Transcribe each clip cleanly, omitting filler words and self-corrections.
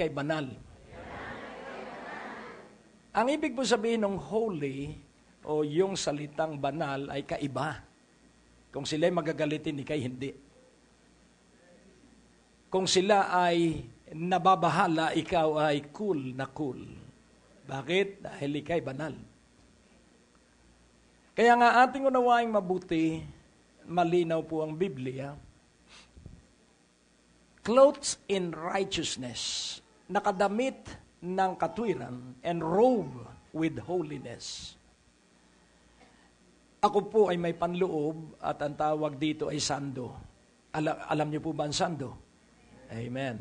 kay banal. Ang ibig po sabihin ng holy o yung salitang banal ay kaiba. Kung sila'y magagalitin, ikay hindi. Kung sila ay nababahala, ikaw ay cool na cool. Bakit? Dahil ikay banal. Kaya nga ating unawaing mabuti, malinaw po ang Biblia, clothed in righteousness, nakadamit ng katwiran, and robe with holiness. Ako po ay may panloob at ang tawag dito ay sando. Alam niyo po ba ang sando? Amen.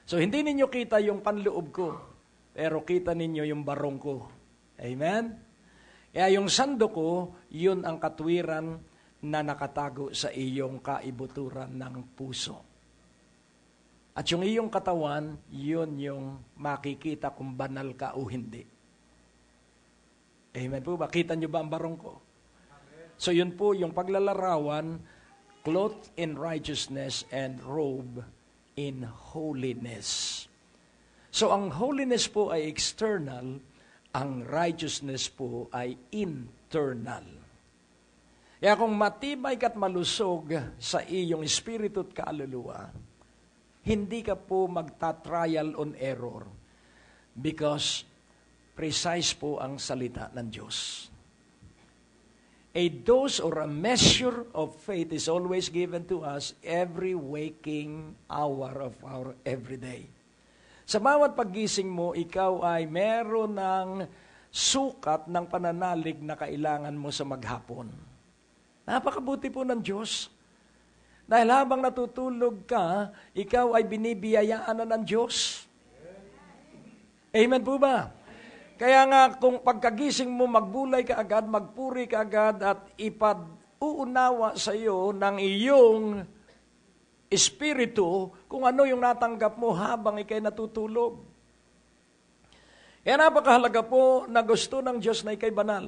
So hindi ninyo kita yung panloob ko, pero kita ninyo yung barong ko. Amen? Kaya yung sando ko, yun ang katwiran na nakatago sa iyong kaibuturan ng puso. At yung iyong katawan, yun yung makikita kung banal ka o hindi. Amen po ba? Kita nyo ba ang barong ko? So yun po yung paglalarawan, clothed in righteousness and robe in holiness. So ang holiness po ay external, ang righteousness po ay internal. Kaya kung matibay ka't malusog sa iyong espiritu at kaluluwa, hindi ka po magta-trial on error because precise po ang salita ng Diyos. A dose or a measure of faith is always given to us every waking hour of our everyday. Sa bawat paggising mo, ikaw ay meron ng sukat ng pananalig na kailangan mo sa maghapon. Napakabuti po ng Diyos. Dahil habang natutulog ka, ikaw ay binibiyayaan na ng Diyos. Amen po ba? Kaya nga kung pagkagising mo, magbulay ka agad, magpuri ka agad, at ipad-uunawa sa iyo ng iyong espiritu kung ano yung natanggap mo habang ikay natutulog. Kaya napakahalaga po na gusto ng Diyos na ikay banal.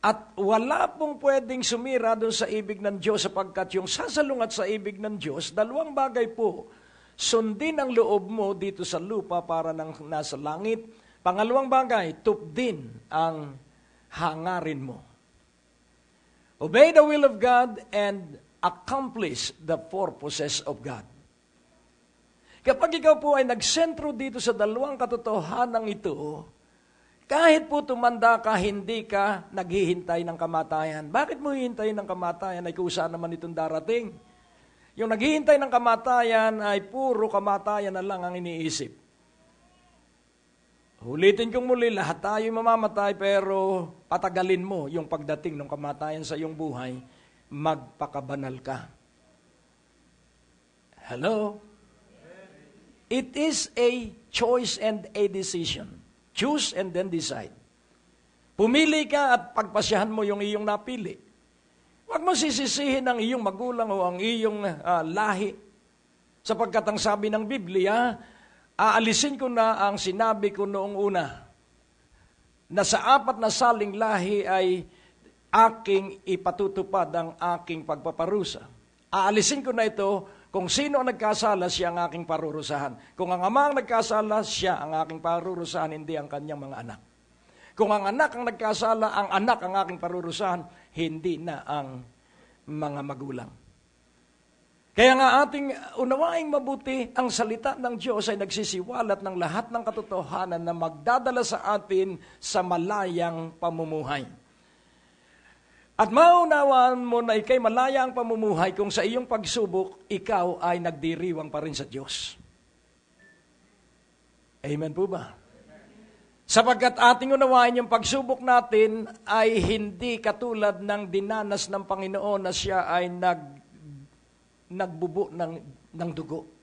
At wala pong pwedeng sumira doon sa ibig ng Diyos sapagkat yung sasalungat sa ibig ng Diyos, dalawang bagay po. Sundin ang loob mo dito sa lupa para nang nasa langit. Pangalawang bagay, tupdin ang hangarin mo. Obey the will of God and accomplish the purposes of God. Kapag ikaw po ay nagsentro dito sa dalawang katotohanan ito, kahit po tumanda ka, hindi ka naghihintay ng kamatayan. Bakit mo hihintayin ng kamatayan? Ay kusa naman itong darating. Yung naghihintay ng kamatayan ay puro kamatayan na lang ang iniisip. Ulitin kong muli, lahat tayo mamamatay pero patagalin mo yung pagdating ng kamatayan sa iyong buhay, magpakabanal ka. Hello? It is a choice and a decision. Choose and then decide. Pumili ka at pagpasyahan mo yung iyong napili. Huwag mo sisisihin ang iyong magulang o ang iyong lahi. Sapagkat ang sabi ng Biblia, aalisin ko na ang sinabi ko noong una, na sa 4 na saling lahi ay aking ipatutupad ang aking pagpaparusa. Aalisin ko na ito. Kung sino ang nagkasala, siya ang aking parurusahan. Kung ang ama ang nagkasala, siya ang aking parurusahan, hindi ang kanyang mga anak. Kung ang anak ang nagkasala, ang anak ang aking parurusahan, hindi na ang mga magulang. Kaya nga ating unawaing mabuti, ang salita ng Diyos ay nagsisiwalat ng lahat ng katotohanan na magdadala sa atin sa malayang pamumuhay. At maunawaan mo na ikay malaya ang pamumuhay kung sa iyong pagsubok, ikaw ay nagdiriwang pa rin sa Diyos. Amen po ba? Sapagkat ating unawain yung pagsubok natin ay hindi katulad ng dinanas ng Panginoon na siya ay nagbubo ng dugo.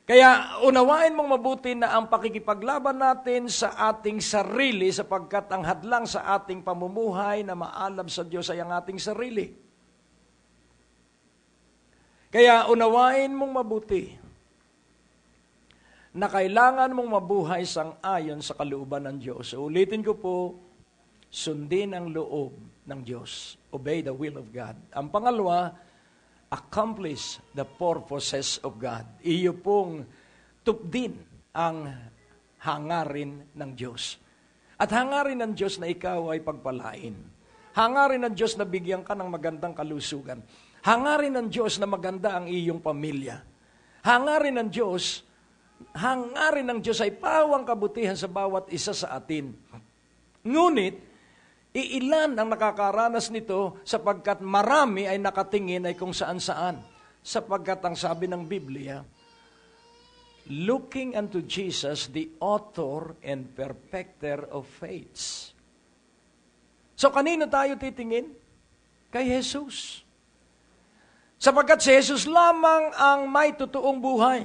Kaya unawain mong mabuti na ang pakikipaglaban natin sa ating sarili sapagkat ang hadlang sa ating pamumuhay na maalab sa Diyos ay ang ating sarili. Kaya unawain mong mabuti na kailangan mong mabuhay sang-ayon sa kalooban ng Diyos. Ulitin ko po, sundin ang loob ng Diyos. Obey the will of God. Ang pangalawa, accomplish the purposes of God. Iyo pong tupdin ang hangarin ng Diyos. At hangarin ng Diyos na ikaw ay pagpalain. Hangarin ng Diyos na bigyan ka ng magandang kalusugan. Hangarin ng Diyos na maganda ang iyong pamilya. Hangarin ng Diyos ay pawang kabutihan sa bawat isa sa atin. Ngunit, iilan ang nakakaranas nito sapagkat marami ay nakatingin ay kung saan-saan. Sapagkat ang sabi ng Biblia, looking unto Jesus, the author and perfecter of faiths. So, kanino tayo titingin? Kay Jesus. Sapagkat si Jesus lamang ang may totoong buhay.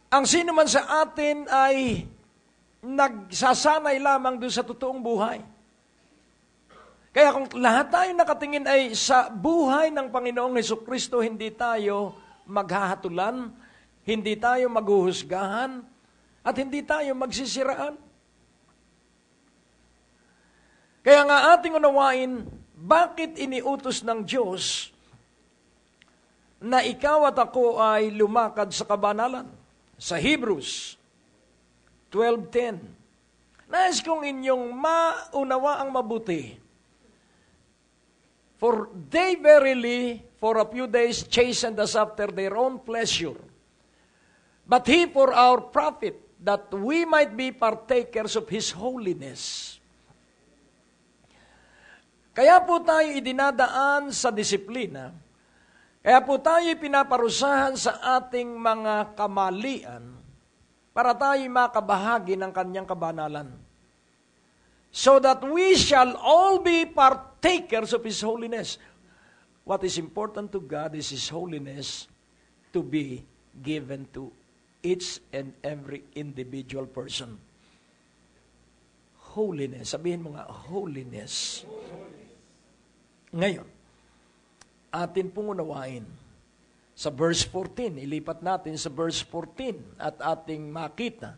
Ang sino man sa atin ay nagsasanay lamang doon sa totoong buhay. Kaya kung lahat tayo nakatingin ay sa buhay ng Panginoong Hesukristo, hindi tayo maghahatulan, hindi tayo maghuhusgahan, at hindi tayo magsisiraan. Kaya nga ating unawain, bakit iniutos ng Diyos na ikaw at ako ay lumakad sa kabanalan? Sa Hebrews 12:10. Nais kong inyong maunawa ang mabuti. For they verily, for a few days, chastened us after their own pleasure. But He for our profit, that we might be partakers of His holiness. Kaya po tayo idinadaan sa disiplina. Kaya po tayo pinaparusahan sa ating mga kamalian para tayo makabahagi ng kanyang kabanalan. So that we shall all be partakers of His holiness. What is important to God is His holiness to be given to each and every individual person. Holiness. Sabihin mo nga, holiness. Ngayon, atin pong unawain sa verse 14. Ilipat natin sa verse 14 at ating makita.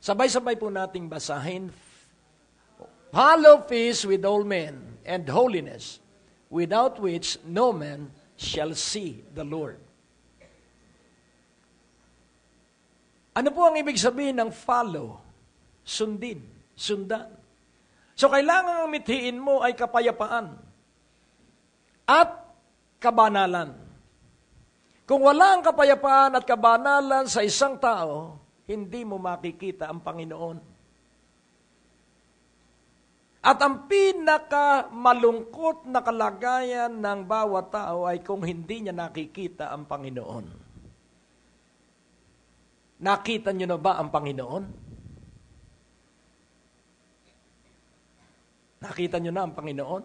Sabay-sabay po nating basahin. Follow peace with all men and holiness, without which no man shall see the Lord. Ano po ang ibig sabihin ng follow? Sundin, sundan. So kailangan ang mithiin mo ay kapayapaan at kabanalan. Kung wala ang kapayapaan at kabanalan sa isang tao, hindi mo makikita ang Panginoon. At ang pinakamalungkot na kalagayan ng bawat tao ay kung hindi niya nakikita ang Panginoon. Nakita niyo na ba ang Panginoon? Nakita niyo na ang Panginoon?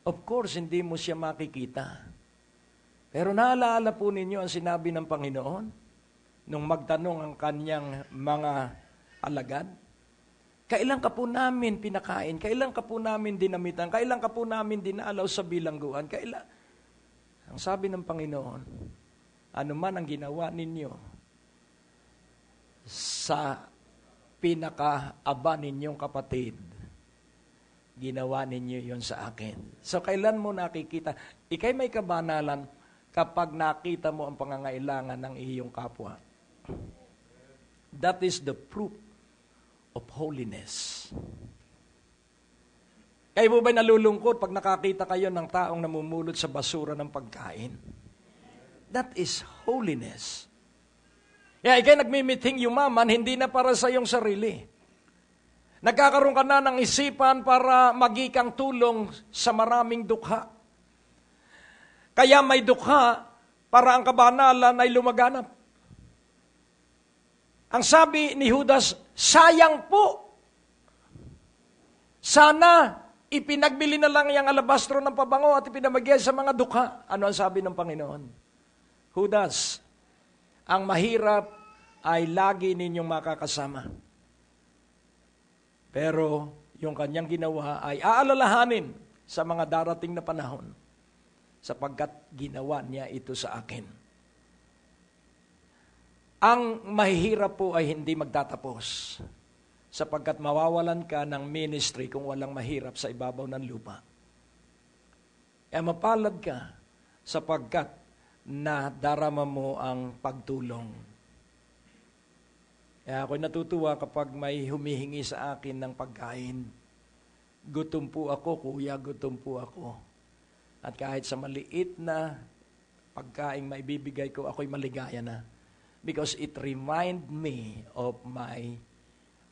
Of course, hindi mo siya makikita. Pero naalala po ninyo ang sinabi ng Panginoon nung magtanong ang kanyang mga alagad? Kailan ka po namin pinakain? Kailan ka po namin dinamitan? Kailan ka po namin dinalaw sa bilangguan? Ang sabi ng Panginoon, ano man ang ginawa ninyo sa pinakaaba ninyong kapatid, ginawa ninyo yon sa akin. So, kailan mo nakikita? Ikay may kabanalan kapag nakita mo ang pangangailangan ng iyong kapwa. That is the proof of holiness. Kayo po ba'y nalulungkot pag nakakita kayo ng taong namumulot sa basura ng pagkain? That is holiness. Kaya ikay nagmimithing yumaman, hindi na para sa iyong sarili. Nagkakaroon ka na ng isipan para magikang tulong sa maraming dukha. Kaya may dukha para ang kabanalan ay lumaganap. Ang sabi ni Judas, sayang po. Sana ipinagbili na lang yung alabastro ng pabango at ipinamagay sa mga dukha. Ano ang sabi ng Panginoon? Judas, ang mahirap ay lagi ninyong makakasama. Pero yung kanyang ginawa ay aalalahanin sa mga darating na panahon sapagkat ginawa niya ito sa akin. Ang mahihirap po ay hindi magtatapos sapagkat mawawalan ka ng ministry kung walang mahirap sa ibabaw ng lupa. Kaya mapalad ka sapagkat nadarama mo ang pagtulong. Kaya ako'y natutuwa kapag may humihingi sa akin ng pagkain. Gutom po ako, kuya, gutom po ako. At kahit sa maliit na pagkain maibibigay ko, ako'y maligaya na. Because it remind me of my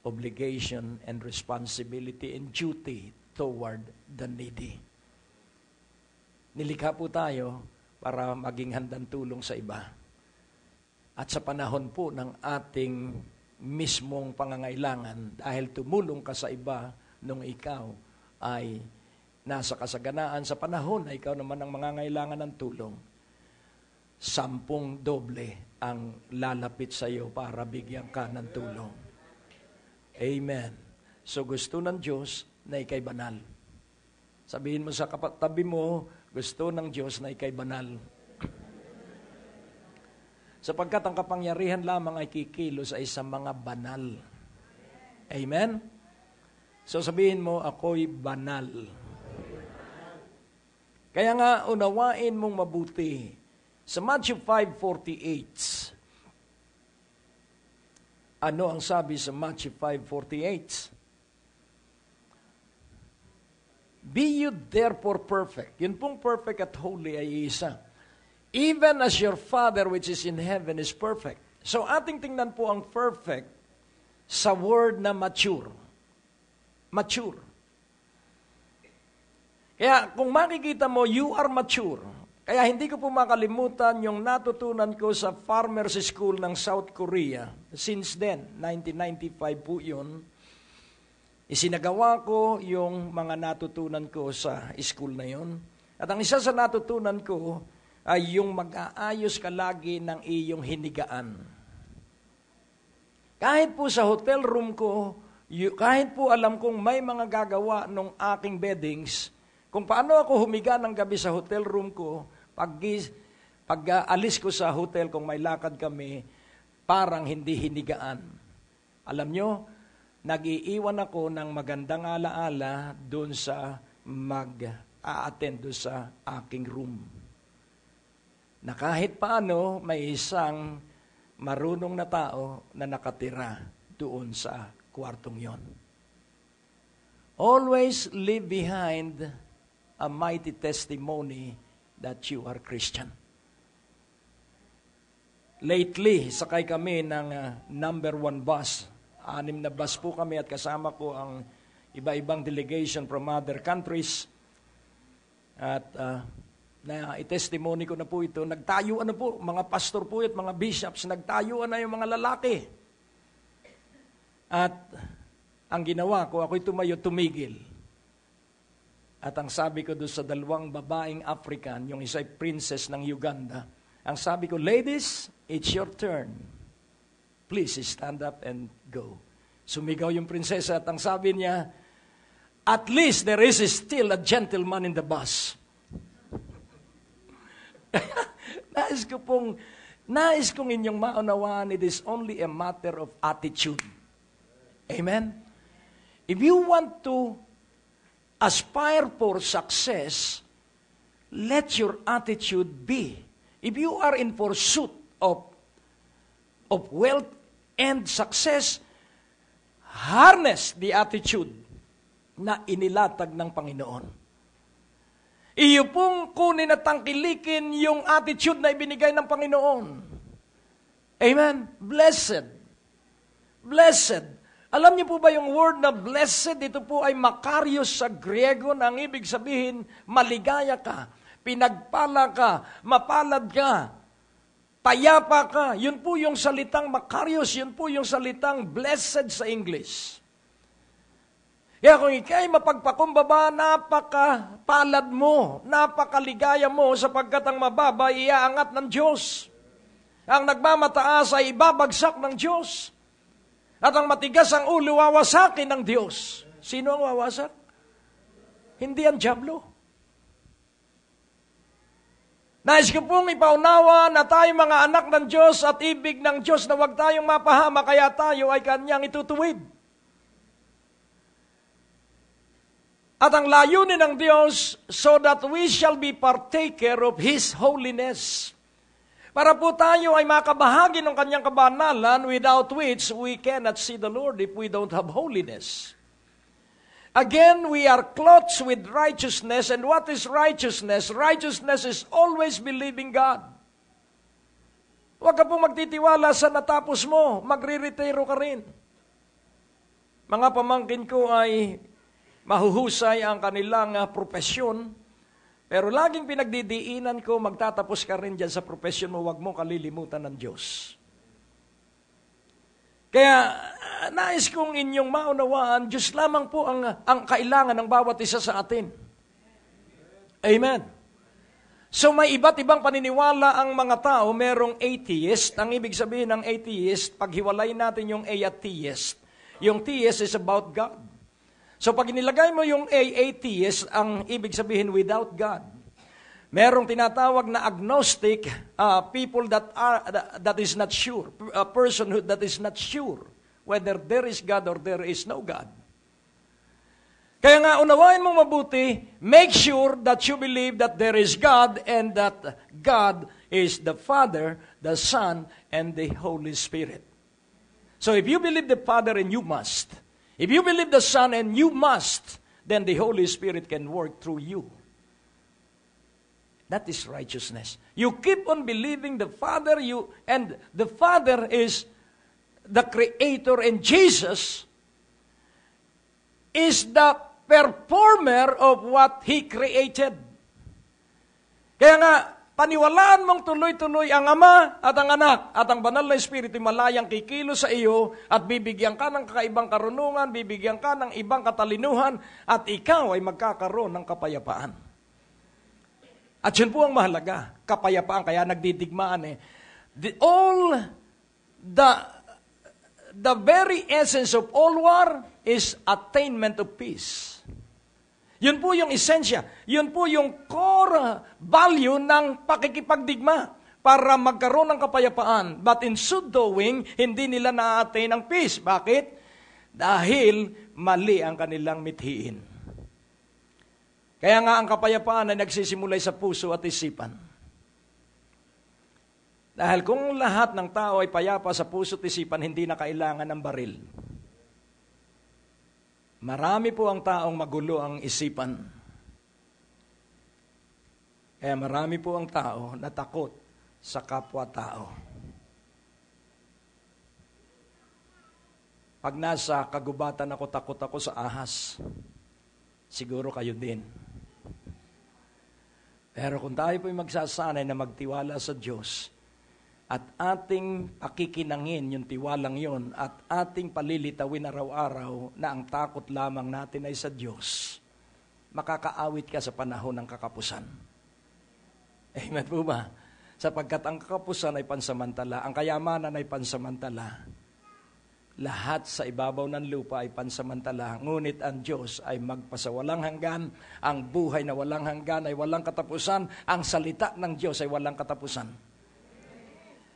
obligation and responsibility and duty toward the needy. Nilikha po tayo para maging handang tulong sa iba. At sa panahon po ng ating mismong pangangailangan, dahil tumulong ka sa iba nung ikaw ay nasa kasaganaan sa panahon na ikaw naman ang mangangailangan ng tulong, 10 doble ang lalapit sa iyo para bigyan ka ng tulong. Amen. So gusto ng Diyos na ikay banal. Sabihin mo sa tabi mo, gusto ng Diyos na ikay banal. Sapagkat ang kapangyarihan lamang ay kikilos ay sa mga banal. Amen? So sabihin mo, ako'y banal. Kaya nga, unawain mong mabuti. Sa Matthew 5:48, ano ang sabi sa Matthew 5:48? Be you therefore perfect. Yun pong perfect at holy ay isa. Even as your Father which is in heaven is perfect. So ating tingnan po ang perfect sa word na mature. Mature. Kaya kung makikita mo, you are mature. Kaya hindi ko po makalimutan yung natutunan ko sa Farmers School ng South Korea. Since then, 1995 po yun. Isinagawa ko yung mga natutunan ko sa school na yun. At ang isa sa natutunan ko ay yung mag-aayos ka lagi ng iyong hinigaan. Kahit po sa hotel room ko, kahit po alam kong may mga gagawa nung aking beddings, kung paano ako humiga ng gabi sa hotel room ko, pag alis ko sa hotel kung may lakad kami, parang hindi hinigaan. Alam nyo, nag-iiwan ako ng magandang alaala doon sa mag-a-attend doon sa aking room. Na kahit paano, may isang marunong na tao na nakatira doon sa kwartong yon. Always leave behind a mighty testimony that you are Christian. Lately, sakay kami ng number 1 bus. 6 na bus po kami at kasama ko ang iba-ibang delegation from other countries. At na-testimony ko na po ito. Nagtayuan na po, mga pastor po at mga bishops, nagtayuan na yung mga lalaki. At ang ginawa ko, ako'y tumayo, tumigil. At ang sabi ko doon sa 2 babaeng African, yung isa'y princess ng Uganda, ang sabi ko, ladies, it's your turn. Please stand up and go. Sumigaw yung prinsesa at ang sabi niya, at least there is still a gentleman in the bus. Nais kong inyong maunawaan, it is only a matter of attitude. Amen? If you want to aspire for success, let your attitude be. If you are in pursuit of wealth and success, harness the attitude na inilatag ng Panginoon. Iyo pong kunin at tangkilikin yung attitude na ibinigay ng Panginoon. Amen? Blessed. Blessed. Alam niyo po ba yung word na blessed, ito po ay makarios sa Griego na ang ibig sabihin, maligaya ka, pinagpala ka, mapalad ka, payapa ka. Yun po yung salitang makarios, yun po yung salitang blessed sa English. Kaya kung ikay mapagpakumbaba, napakapalad mo, napakaligaya mo sapagkat ang mababa iaangat ng Diyos. Ang nagmamataas ay ibabagsak ng Diyos. At ang matigas ang ulo, wawasakin ng Diyos. Sino ang wawasak? Hindi ang dyablo. Nais ko pong ipaunawa na tayo mga anak ng Diyos at ibig ng Diyos na huwag tayong mapahama kaya tayo ay kanyang itutuwid. At ang layunin ng Diyos, so that we shall be partaker of His holiness. Para po tayo ay makabahagi ng kanyang kabanalan, without which we cannot see the Lord if we don't have holiness. Again, we are clothed with righteousness. And what is righteousness? Righteousness is always believing God. Huwag ka pong magtitiwala sa natapos mo, magre-retiro ka rin. Mga pamangkin ko ay mahuhusay ang kanilang propesyon, pero laging pinagdidiinan ko, magtatapos ka rin dyan sa propesyon mo, huwag mo kalilimutan ng Diyos. Kaya, nais kong inyong maunawaan, Diyos lamang po ang kailangan ng bawat isa sa atin. Amen. So may iba't ibang paniniwala ang mga tao, merong atheist. Ang ibig sabihin ng atheist, paghiwalay natin yung A at theist. Yung theist is about God. So pag inilagay mo yung atheist, ang ibig sabihin without God. Merong tinatawag na agnostic, people that is not sure, a personhood that is not sure whether there is God or there is no God. Kaya nga, unawain mo mabuti, make sure that you believe that there is God and that God is the Father, the Son, and the Holy Spirit. So if you believe the Father, and you must. If you believe the Son, and you must, then the Holy Spirit can work through you. That is righteousness. You keep on believing the Father, and the Father is the Creator, and Jesus is the performer of what He created. Kaya nga, paniwalaan mong tuloy-tuloy ang Ama at ang Anak at ang Banal na Espiritu malayang kikilo sa iyo at bibigyan ka ng kakaibang karunungan, bibigyan ka ng ibang katalinuhan at ikaw ay magkakaroon ng kapayapaan. At yun po ang mahalaga, kapayapaan, kaya nagdidigmaan the very essence of all war is attainment of peace. Yun po yung esensya. Yun po yung core value ng pakikipagdigma para magkaroon ng kapayapaan. But in so doing, hindi nila na-attain ang peace. Bakit? Dahil mali ang kanilang mithiin. Kaya nga ang kapayapaan ay nagsisimulay sa puso at isipan. Dahil kung lahat ng tao ay payapa sa puso at isipan, hindi na kailangan ng baril. Marami po ang taong magulo ang isipan. Kaya marami po ang tao na takot sa kapwa-tao. Pag nasa kagubatan ako, takot ako sa ahas. Siguro kayo din. Pero kung tayo po'y magsasanay na magtiwala sa Diyos at ating pakikinangin yung tiwalang yon at ating palilitawin araw-araw na ang takot lamang natin ay sa Diyos, makakaawit ka sa panahon ng kakapusan. Amen po ba? Sapagkat ang kakapusan ay pansamantala, ang kayamanan ay pansamantala. Lahat sa ibabaw ng lupa ay pansamantala, ngunit ang Diyos ay magpasawalang hanggan, ang buhay na walang hanggan ay walang katapusan, ang salita ng Diyos ay walang katapusan.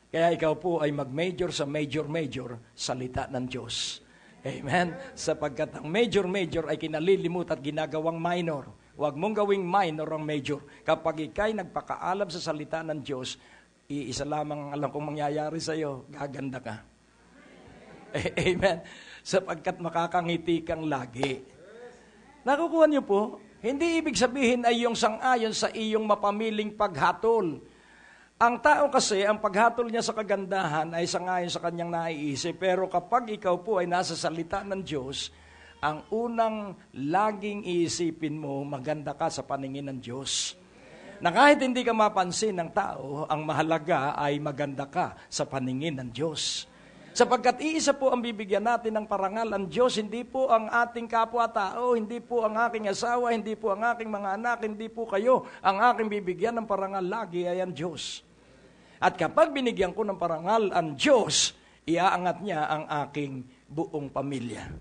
Kaya ikaw po ay mag-major sa major salita ng Diyos. Amen? Sapagkat ang major ay kinalilimut at ginagawang minor. Huwag mong gawing minor ang major. Kapag ikay nagpakaalam sa salita ng Diyos, iisa lamang ang alam kong mangyayari sa iyo, gaganda ka. Amen. Sapagkat makakangiti kang lagi. Nakukuha niyo po? Hindi ibig sabihin ay yung sang-ayon sa iyong mapamiling paghatol. Ang tao kasi, ang paghatol niya sa kagandahan ay sang-ayon sa kanyang naiisip. Pero kapag ikaw po ay nasa salita ng Diyos, ang unang laging iisipin mo, maganda ka sa paningin ng Diyos. Na kahit hindi ka mapansin ng tao, ang mahalaga ay maganda ka sa paningin ng Diyos. Sapagkat iisa po ang bibigyan natin ng parangal ang Diyos, hindi po ang ating kapwa-tao, hindi po ang aking asawa, hindi po ang aking mga anak, hindi po kayo. Ang aking bibigyan ng parangal lagi ay ang Diyos. At kapag binigyan ko ng parangal ang Diyos, iaangat niya ang aking buong pamilya.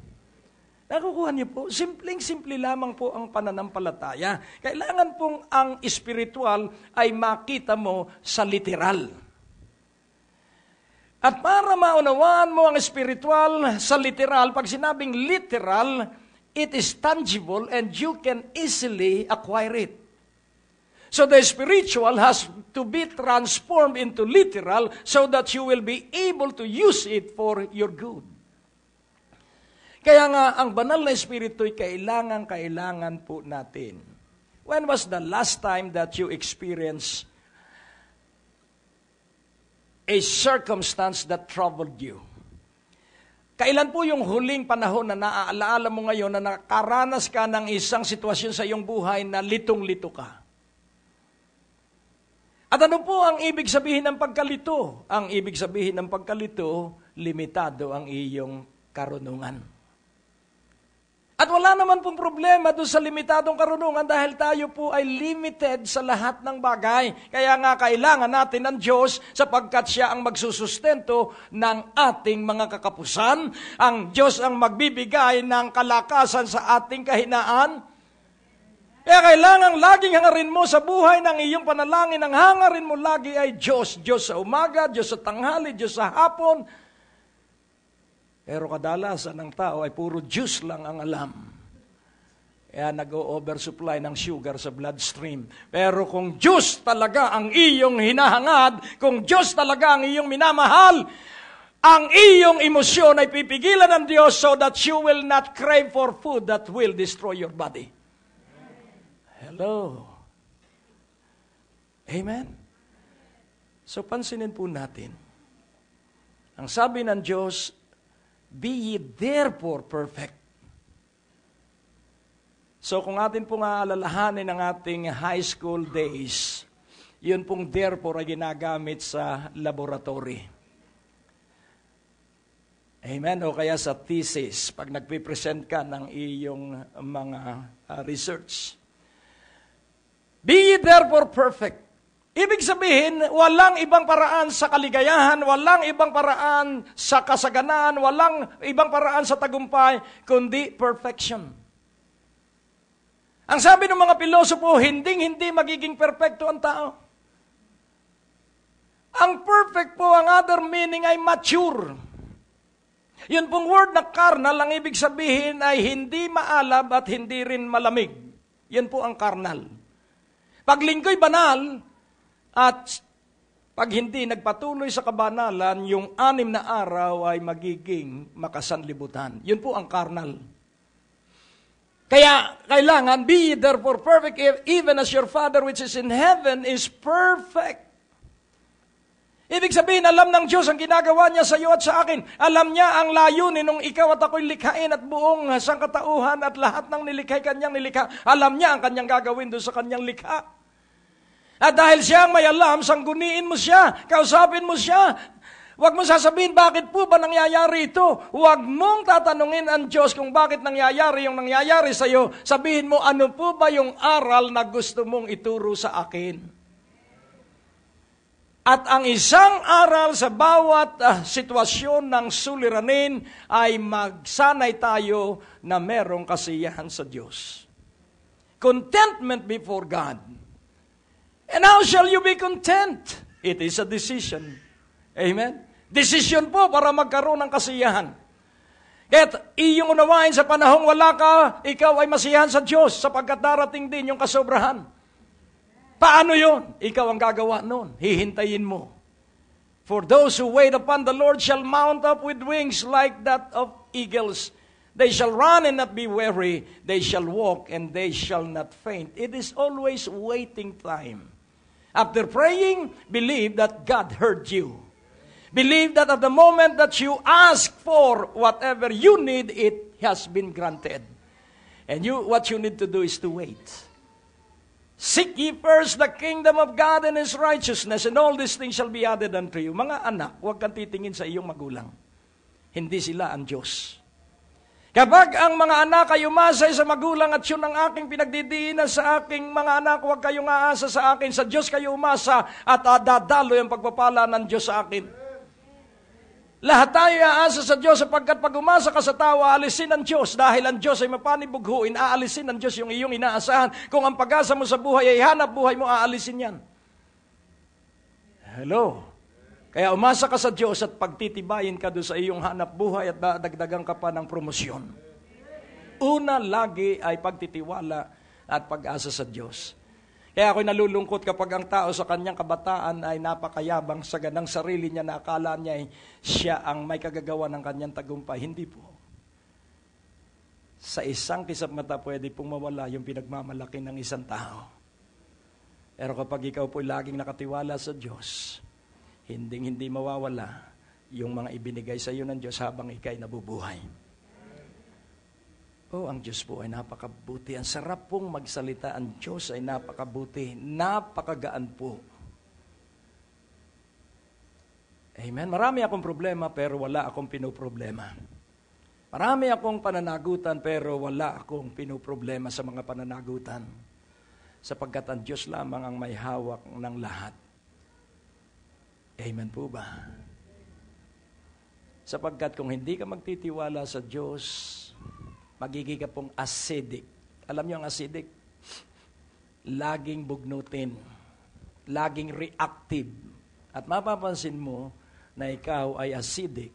Nakukuha niyo po? Simpleng-simple lamang po ang pananampalataya. Kailangan pong ang espiritual ay makita mo sa literal. At para maunawaan mo ang espiritual sa literal, pag sinabing literal, it is tangible and you can easily acquire it. So the spiritual has to be transformed into literal so that you will be able to use it for your good. Kaya nga, ang banal na espiritu ay kailangan po natin. When was the last time that you experienced a circumstance that troubled you? Kailan po yung huling panahon na naaalaala mo ngayon na nakaranas ka ng isang sitwasyon sa iyong buhay na litong-lito ka? At ano po ang ibig sabihin ng pagkalito? Ang ibig sabihin ng pagkalito, limitado ang iyong karunungan. At wala naman pong problema doon sa limitadong karunungan dahil tayo po ay limited sa lahat ng bagay. Kaya nga kailangan natin ng Diyos sapagkat Siya ang magsusustento ng ating mga kakapusan. Ang Diyos ang magbibigay ng kalakasan sa ating kahinaan. Kaya kailangan laging hangarin mo sa buhay ng iyong panalangin. Ang hangarin mo lagi ay Diyos. Diyos sa umaga, Diyos sa tanghali, Diyos sa hapon. Pero kadalasan ng tao ay puro juice lang ang alam. Kaya nag-oversupply ng sugar sa bloodstream. Pero kung juice talaga ang iyong hinahangad, kung Diyos talaga ang iyong minamahal, ang iyong emosyon ay pipigilan ng Diyos so that you will not crave for food that will destroy your body. Hello. Amen? So pansinin po natin. Ang sabi ng Diyos, be ye therefore perfect. So kung atin pong aalalahanin ang ating high school days, yun pong therefore ay ginagamit sa laboratory. Amen? O kaya sa thesis, pag nagpipresent ka ng iyong mga research. Be ye therefore perfect. Ibig sabihin, walang ibang paraan sa kaligayahan, walang ibang paraan sa kasaganaan, walang ibang paraan sa tagumpay, kundi perfection. Ang sabi ng mga pilosopo, hindi magiging perfecto ang tao. Ang perfect po, ang other meaning ay mature. Yun pong word na carnal, ang ibig sabihin ay hindi maalab at hindi rin malamig. Yan po ang carnal. Pag linggoy banal, at pag hindi nagpatuloy sa kabanalan, yung 6 na araw ay magiging makasanlibutan. Yun po ang carnal. Kaya kailangan, be ye therefore perfect, even as your Father which is in heaven is perfect. Ibig sabihin, alam ng Diyos ang ginagawa niya sa iyo at sa akin. Alam niya ang layunin nung ikaw at ako'y likhain at buong sangkatauhan at lahat ng nilikhay kanyang nilikha. Alam niya ang kanyang gagawin doon sa kanyang likha. At dahil siya ang may alam, sangguniin mo siya, kausapin mo siya. Huwag mo sasabihin, bakit po ba nangyayari ito? Huwag mong tatanungin ang Diyos kung bakit nangyayari yung nangyayari sa iyo. Sabihin mo, ano po ba yung aral na gusto mong ituro sa akin? At ang isang aral sa bawat sitwasyon ng suliranin ay magsanay tayo na merong kasiyahan sa Diyos. Contentment before God. And how shall you be content? It is a decision. Amen? Decision po para magkaroon ng kasiyahan. Kaya't iyong unawain sa panahong wala ka, ikaw ay masiyahan sa Diyos sapagkat darating din yung kasobrahan. Paano yun? Ikaw ang gagawa nun. Hihintayin mo. For those who wait upon the Lord shall mount up with wings like that of eagles. They shall run and not be weary. They shall walk and they shall not faint. It is always waiting time. After praying, believe that God heard you. Believe that at the moment that you ask for whatever you need, it has been granted. And what you need to do is to wait. Seek ye first the kingdom of God and His righteousness, and all these things shall be added unto you. Mga anak, huwag kang titingin sa iyong magulang. Hindi sila ang Diyos. Kapag ang mga anak ay umasa sa magulang at yun ang aking pinagdidiinan sa aking mga anak, huwag kayong aasa sa akin. Sa Diyos kayo umasa at dadaloy ang pagpapala ng Diyos sa akin. Lahat tayo aasa sa Diyos sapagkat pag umasa ka sa tao, aalisin ng Diyos. Dahil ang Diyos ay mapanibughuin, aalisin ng Diyos yung iyong inaasahan. Kung ang pag-asa mo sa buhay ay hanap buhay mo, aalisin yan. Hello? Kaya umasa ka sa Diyos at pagtitibayin ka doon sa iyong hanap buhay at dagdagan ka pa ng promosyon. Una lagi ay pagtitiwala at pag-asa sa Diyos. Kaya ako'y nalulungkot kapag ang tao sa kanyang kabataan ay napakayabang sa ganang sarili niya na akala niya ay siya ang may kagagawa ng kanyang tagumpay. Hindi po. Sa isang kisap mata pwede pong mawala yung pinagmamalaki ng isang tao. Pero kapag ikaw po'y laging nakatiwala sa Diyos, hindi mawawala yung mga ibinigay sa iyo ng Diyos habang ika'y nabubuhay. Ang Diyos po ay napakabuti. Ang sarap pong magsalita. Ang Diyos ay napakabuti. Napakagaan po. Amen. Marami akong problema pero wala akong pinoproblema. Marami akong pananagutan pero wala akong pinoproblema sa mga pananagutan. Sapagkat ang Diyos lamang ang may hawak ng lahat. Amen po ba? Sapagkat kung hindi ka magtitiwala sa Diyos, magiging ka pong acidic. Alam niyo ang acidic? Laging bugnutin. Laging reactive. At mapapansin mo na ikaw ay acidic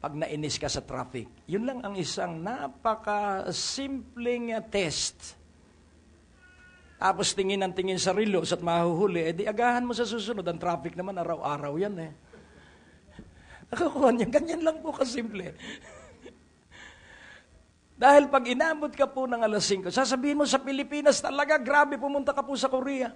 pag nainis ka sa traffic. Yun lang ang isang napaka-simpleng test. Tapos tingin ng tingin sa relos at mahuhuli, di agahan mo sa susunod. Ang traffic naman, araw-araw yan Nakukuha niya, ganyan lang po kasimple. Dahil pag inabot ka po ng alas 5, sasabihin mo sa Pilipinas talaga, grabe, pumunta ka po sa Korea.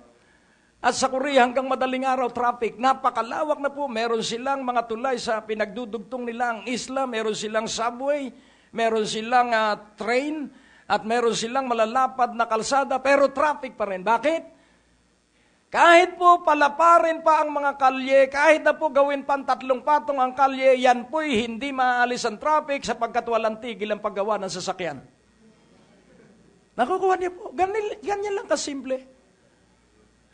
At sa Korea hanggang madaling araw, traffic. Napakalawak na po. Meron silang mga tulay sa pinagdudugtong nilang isla. Meron silang subway. Meron silang train. At meron silang malalapad na kalsada. Pero traffic pa rin. Bakit? Kahit po palaparin pa ang mga kalye, kahit na po gawin pang 3 patong ang kalye, yan po'y hindi maalis ang traffic sapagkat walang tigil ang paggawa ng sasakyan. Nakukuha niyo po. Ganyan lang kasimple.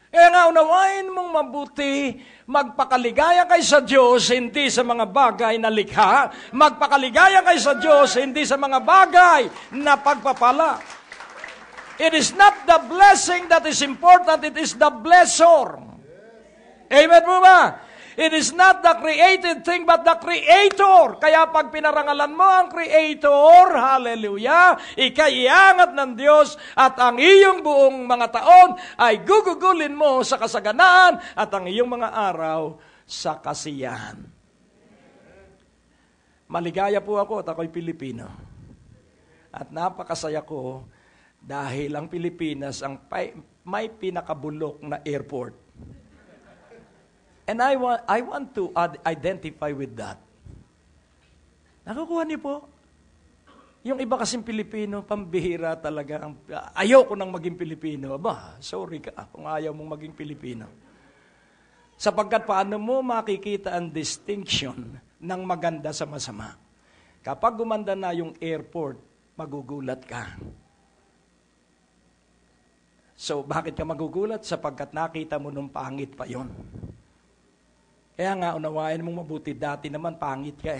Kaya nga unawain mong mabuti, magpakaligaya kay sa Diyos, hindi sa mga bagay na likha. Magpakaligaya kay sa Diyos, hindi sa mga bagay na pagpapala. It is not the blessing that is important, it is the blessor. Amen po ba? It is not the created thing, but the Creator. Kaya pag pinarangalan mo ang Creator, hallelujah, ikaiangat ng Diyos at ang iyong buong mga taon ay gugugulin mo sa kasaganaan at ang iyong mga araw sa kasiyahan. Maligaya po ako at ako'y Pilipino. At napakasaya ko dahil ang Pilipinas ang may pinakabulok na airport. And I want to identify with that. Nakukuha niyo po? Yung iba kasing Pilipino, pambihira talaga. Ayoko nang maging Pilipino. Aba, sorry ka kung ayaw mong maging Pilipino. Sapagkat paano mo makikita ang distinction ng maganda sa masama? Kapag gumanda na yung airport, magugulat ka. So, bakit ka magugulat? Sapagkat nakita mo nung pangit pa yon. Kaya nga, unawain mong mabuti. Dati naman, pangit ka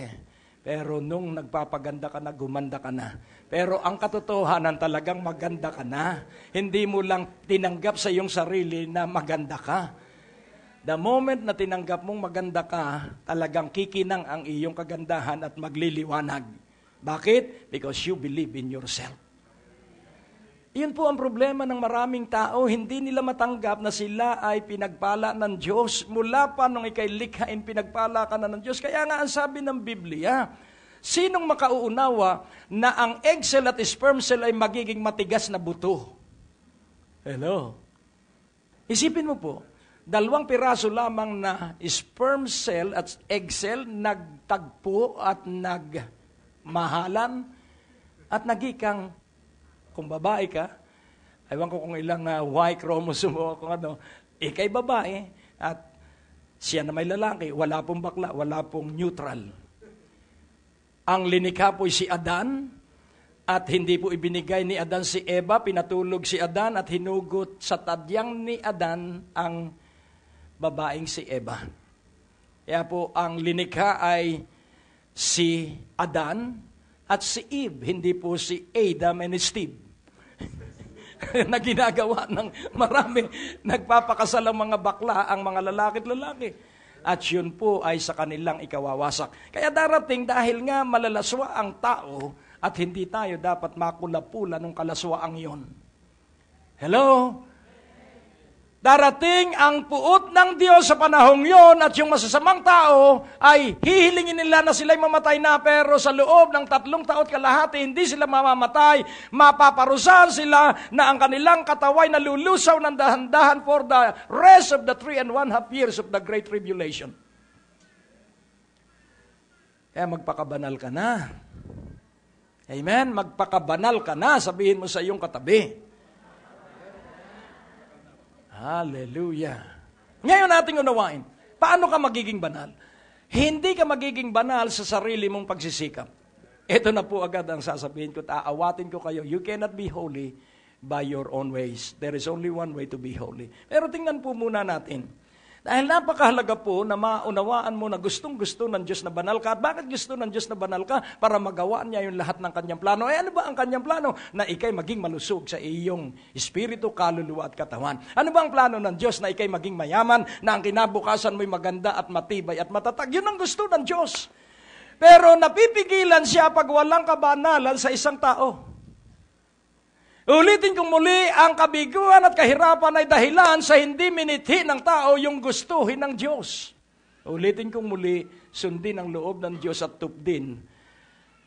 Pero nung nagpapaganda ka na, gumanda ka na. Pero ang katotohanan talagang maganda ka na. Hindi mo lang tinanggap sa iyong sarili na maganda ka. The moment na tinanggap mong maganda ka, talagang kikinang ang iyong kagandahan at magliliwanag. Bakit? Because you believe in yourself. Yun po ang problema ng maraming tao, hindi nila matanggap na sila ay pinagpala ng Diyos. Mula pa nung ikay likhain, pinagpala ka na ng Diyos. Kaya nga ang sabi ng Biblia, sinong makauunawa na ang egg cell at sperm cell ay magiging matigas na buto? Hello? Isipin mo po, 2 piraso lamang na sperm cell at egg cell nagtagpo at nagmahalan at nagikang. Kung babae ka, aywan ko kung ilang Y chromosome o kung ano, ikay babae at siya na may lalaki, wala pong bakla, wala pong neutral. Ang linikha po si Adan at hindi po ibinigay ni Adan si Eva, pinatulog si Adan at hinugot sa tadyang ni Adan ang babaeng si Eva. Kaya po ang linikha ay si Adan at si Eve, hindi po si Adam and Steve. Na ginagawa ng marami, nagpapakasal ang mga bakla, ang mga lalaki at lalaki. At yun po ay sa kanilang ikawawasak. Kaya darating dahil nga malalaswa ang tao At hindi tayo dapat makula-pula ng kalaswaang yon. Hello? Darating ang puot ng Diyos sa panahong yon at yung masasamang tao ay hihilingin nila na sila'y mamatay na, pero sa loob ng 3 taon kalahati hindi sila mamamatay. Mapaparusahan sila na ang kanilang kataway na lulusaw ng dahan-dahan for the rest of the 3.5 years of the Great Tribulation. Kaya magpakabanal ka na. Amen? Magpakabanal ka na, sabihin mo sa iyong katabi. Hallelujah. Ngayon nating unawain, paano ka magiging banal? Hindi ka magiging banal sa sarili mong pagsisikap. Ito na po agad ang sasabihin ko, aawatin ko kayo. You cannot be holy by your own ways. There is only one way to be holy. Pero tingnan po muna natin. Dahil napakahalaga po na maunawaan mo na gustong-gusto ng Diyos na banal ka. At bakit gusto ng Diyos na banal ka? Para magawa niya yung lahat ng kanyang plano. Ano ba ang kanyang plano? Na ikay maging malusog sa iyong espiritu, kaluluwa at katawan. Ano ba ang plano ng Diyos? Na ikay maging mayaman, na ang kinabukasan mo'y maganda at matibay at matatag. Yun ang gusto ng Diyos. Pero napipigilan siya pag walang kabanalan sa isang tao. Ulitin kong muli, ang kabiguan at kahirapan ay dahilan sa hindi minithi ng tao yung gustuhin ng Diyos. Ulitin kong muli, sundin ang loob ng Diyos at tupdin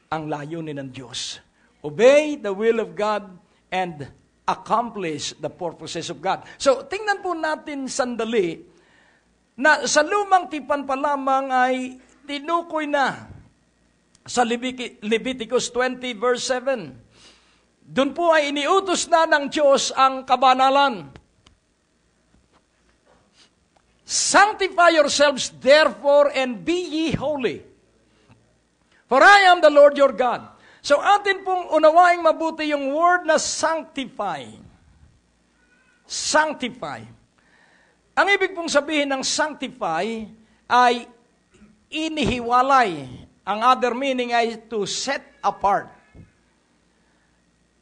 ang layunin ng Diyos. Obey the will of God and accomplish the purposes of God. So, tingnan po natin sandali na sa lumang tipan pa lamang ay tinukoy na sa Leviticus 20 verse 7. Doon po ay iniutos na ng Diyos ang kabanalan. Sanctify yourselves therefore and be ye holy. For I am the Lord your God. So atin pong unawaing mabuti yung word na sanctify. Sanctify. Ang ibig pong sabihin ng sanctify ay inihiwalay. Ang other meaning ay to set apart.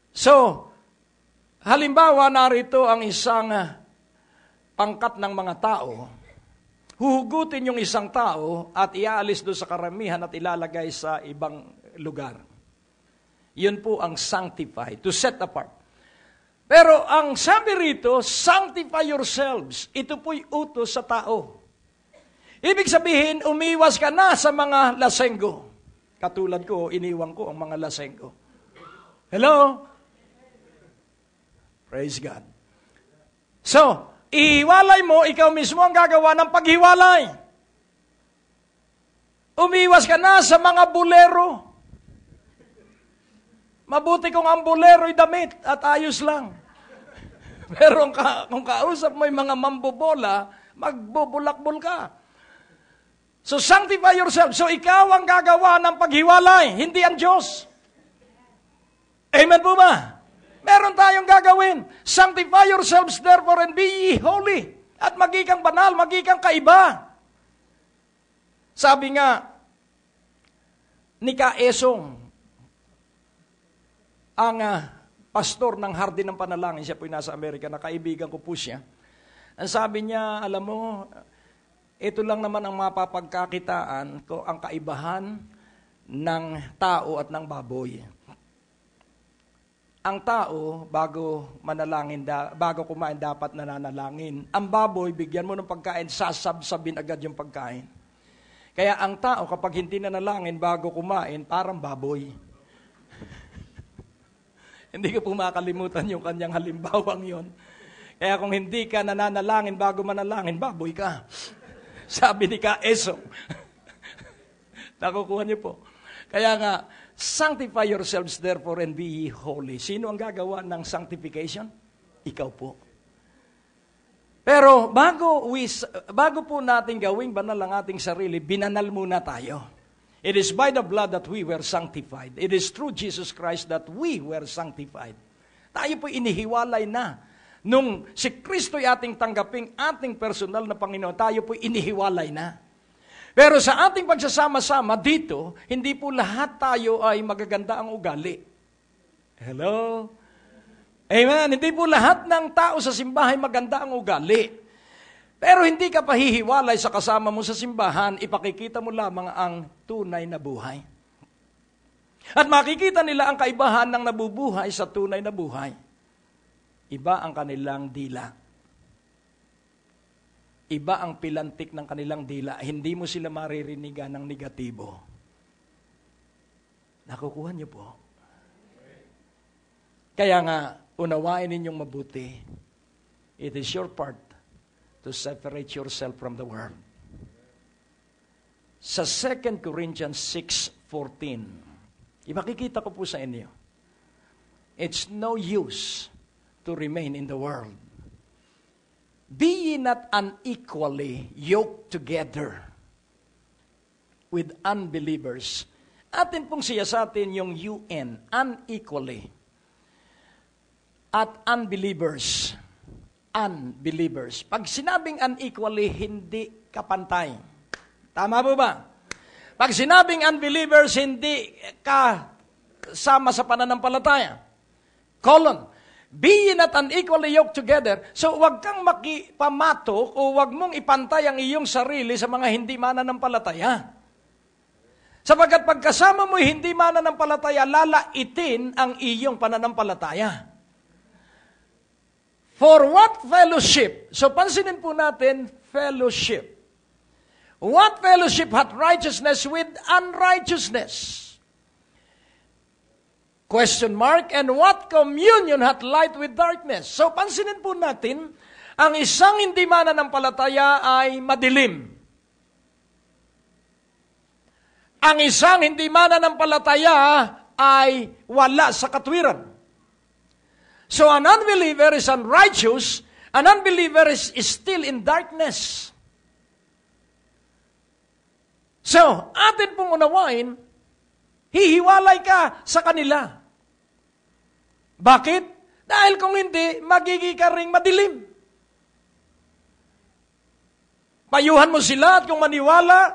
So, halimbawa narito ang isang pangkat ng mga tao. Huhugutin yung isang tao at iaalis doon sa karamihan at ilalagay sa ibang lugar. Yun po ang sanctify, to set apart. Pero ang sabi rito, sanctify yourselves. Ito po'y utos sa tao. Ibig sabihin, umiwas ka na sa mga lasenggo. Katulad ko, iniwan ko ang mga lasenggo. Hello? Praise God. So, ihiwalay mo, ikaw mismo ang gagawa ng paghiwalay. Umiwas ka na sa mga bulero. Mabuti kung ang bulero'y damit at ayos lang. Pero kung kausap mo yung mga mambobola, magbubulakbol ka. So, sanctify yourself. So, ikaw ang gagawa ng paghiwalay, hindi ang Diyos. Amen po ba? Meron tayong gagawin. Sanctify yourselves therefore and be ye holy. At magikang banal, magikang kaiba. Sabi nga ni Kaesong, ang pastor ng Hardin ng Panalangin, siya po nasa Amerika, na kaibigan ko po siya. Ang sabi niya, alam mo, ito lang naman ang mapapagkakitaan ko, ang kaibahan ng tao at ng baboy. Ang tao, bago kumain, dapat nananalangin. Ang baboy, bigyan mo ng pagkain, sasabsabin agad yung pagkain. Kaya ang tao, kapag hindi nanalangin bago kumain, parang baboy. Hindi ko po makalimutan yung kanyang halimbawang yon. Kaya kung hindi ka nananalangin bago manalangin, baboy ka. Sabi ni Kaesong. Nakukuha niyo po. Kaya nga, sanctify yourselves therefore and be ye holy. Sino ang gagawa ng sanctification? Ikaw po. Pero bago po natin gawing banal ang ating sarili, binanal muna tayo. It is by the blood that we were sanctified. It is through Jesus Christ that we were sanctified. Tayo po inihiwalay na. Nung si Kristo'y ating tanggaping ating personal na Panginoon, tayo po inihiwalay na. Pero sa ating pagsasama-sama dito, hindi po lahat tayo ay magaganda ang ugali. Hello? Amen? Hindi po lahat ng tao sa simbahan maganda ang ugali. Pero hindi ka pahihiwalay sa kasama mo sa simbahan, ipakikita mo lamang ang tunay na buhay. At makikita nila ang kaibahan ng nabubuhay sa tunay na buhay. Iba ang kanilang dila. Iba ang pilantik ng kanilang dila. Hindi mo sila maririnigan ng negatibo. Nakukuha niyo po. Kaya nga, unawain ninyong mabuti. It is your part to separate yourself from the world. Sa 2 Corinthians 6:14, ipakikita ko po sa inyo, it's no use to remain in the world. Be ye not unequally yoked together with unbelievers. Atin pong siyasatin yung UN, unequally. At unbelievers. Unbelievers. Pag sinabing unequally, hindi kapantay. Tama po ba? Pag sinabing unbelievers, hindi kasama sa pananampalataya. Be ye not unequally yoked together. So, wag kang makipamatok o wag mong ipantay ang iyong sarili sa mga hindi mananampalataya. Sapagkat pagkasama mo hindi mananampalataya, lalaitin ang iyong pananampalataya. For what fellowship? So, pansinin po natin, fellowship. What fellowship hath righteousness with unrighteousness? Question mark, and what communion hath light with darkness? So, pansinin po natin, ang isang hindi mananampalataya ay madilim. Ang isang hindi mananampalataya ay wala sa katwiran. So, an unbeliever is unrighteous, an unbeliever is still in darkness. So, atin pong unawain, hihiwalay ka sa kanila. Bakit? Dahil kung hindi, magiging ka ring madilim. Payuhan mo sila at kung maniwala,